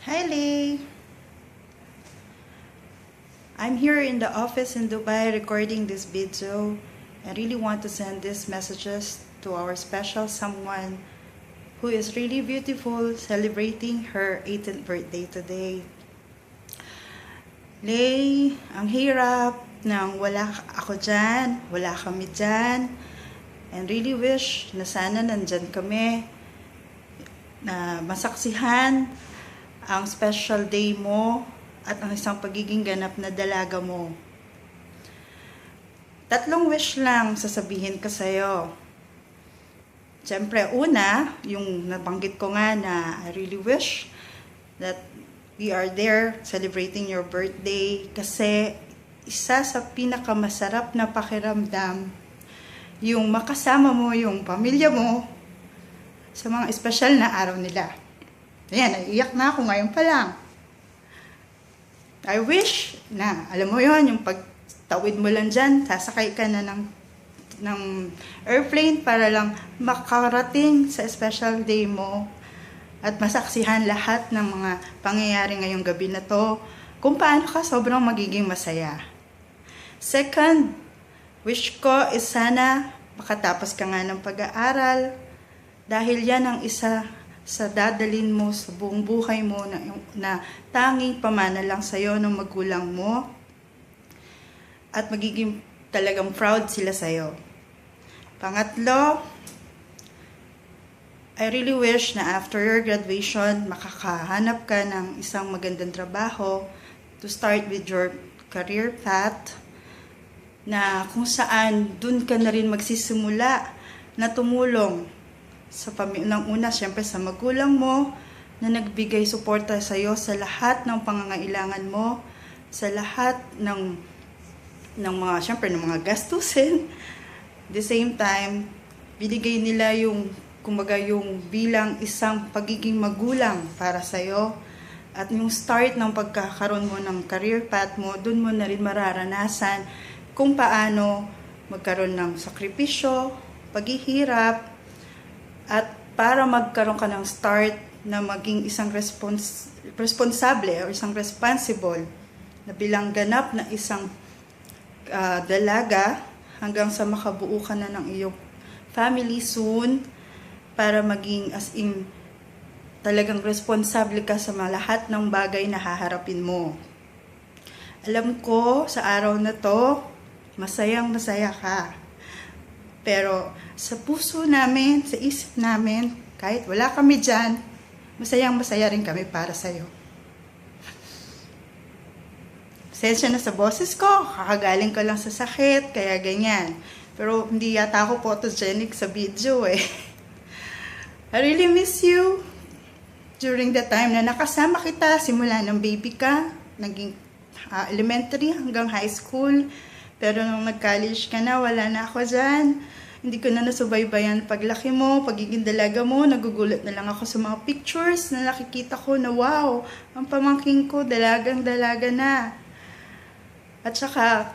Hi, Lee. I'm here in the office in Dubai recording this video. I really want to send these messages to our special someone who is really beautiful, celebrating her 18th birthday today. Lay, ang hirap nang wala ako dyan, wala kami dyan. And really wish na sana nandyan kami na masaksihan ang special day mo at ang isang pagiging ganap na dalaga mo. 3 wish lang sasabihin ko sa'yo. Siyempre, una, yung nabanggit ko nga na I really wish that we are there celebrating your birthday kasi isa sa pinakamasarap na pakiramdam yung makasama mo yung pamilya mo sa mga espesyal na araw nila. Ayan, naiiyak na ako ngayon pa lang. I wish na, alam mo yon yung pagtawid mo lang dyan, sasakay ka na ng airplane para lang makarating sa special day mo at masaksihan lahat ng mga pangyayari ngayong gabi na to, kung paano ka sobrang magiging masaya. Second, wish ko is sana makatapos ka nga ng pag-aaral dahil yan ang isa sa dadalin mo sa buong buhay mo na tanging pamana lang sa'yo ng magulang mo at magiging talagang proud sila sa'yo. Pangatlo, I really wish na after your graduation, makakahanap ka ng isang magandang trabaho to start with your career path na kung saan dun ka na rin magsisimula na tumulong sa ng una, syempre sa magulang mo na nagbigay suporta sa iyo sa lahat ng pangangailangan mo, sa lahat ng mga syempre ng mga gastusin. The same time, binigay nila yung kumbaga yung bilang isang pagiging magulang para sa iyo at yung start ng pagkakaroon mo ng career path mo, dun mo na rin mararanasan kung paano magkaroon ng sakripisyo, paghihirap, at para magkaroon ka ng start na maging isang responsable o isang responsible na bilang ganap na isang dalaga hanggang sa makabuo ka na ng iyong family soon para maging as in talagang responsable ka sa lahat ng bagay na haharapin mo. Alam ko sa araw na to, masayang masaya ka. Pero sa puso namin, sa isip namin, kahit wala kami dyan, masayang masaya rin kami para sa'yo. Pasensya na sa boses ko, kakagaling ko lang sa sakit, kaya ganyan. Pero hindi yata ako photogenic sa video eh. I really miss you during the time na nakasama kita, simula ng baby ka, naging elementary hanggang high school. Pero nung nag-college ka na, wala na ako dyan. Hindi ko na nasubaybayan paglaki mo, pagiging dalaga mo. Nagugulat na lang ako sa mga pictures na nakikita ko na wow, ang pamangking ko, dalagang-dalaga na. At saka,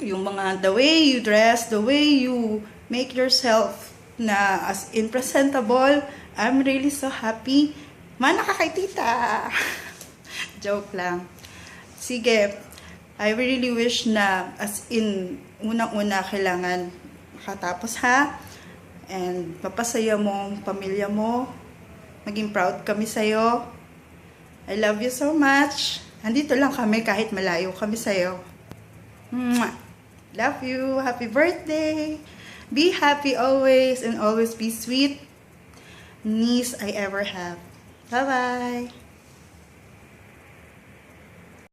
yung mga the way you dress, the way you make yourself na as in presentable, I'm really so happy. Mana ka kay tita! Joke lang. Sige, I really wish na as in unang-una kailangan makatapos ha and papasaya mo ang pamilya mo, maging proud kami sa'yo. I love you so much. Andito lang kami kahit malayo kami sa'yo. Mwah! Love you. Happy birthday. Be happy always and always be sweet niece I ever have. Bye-bye.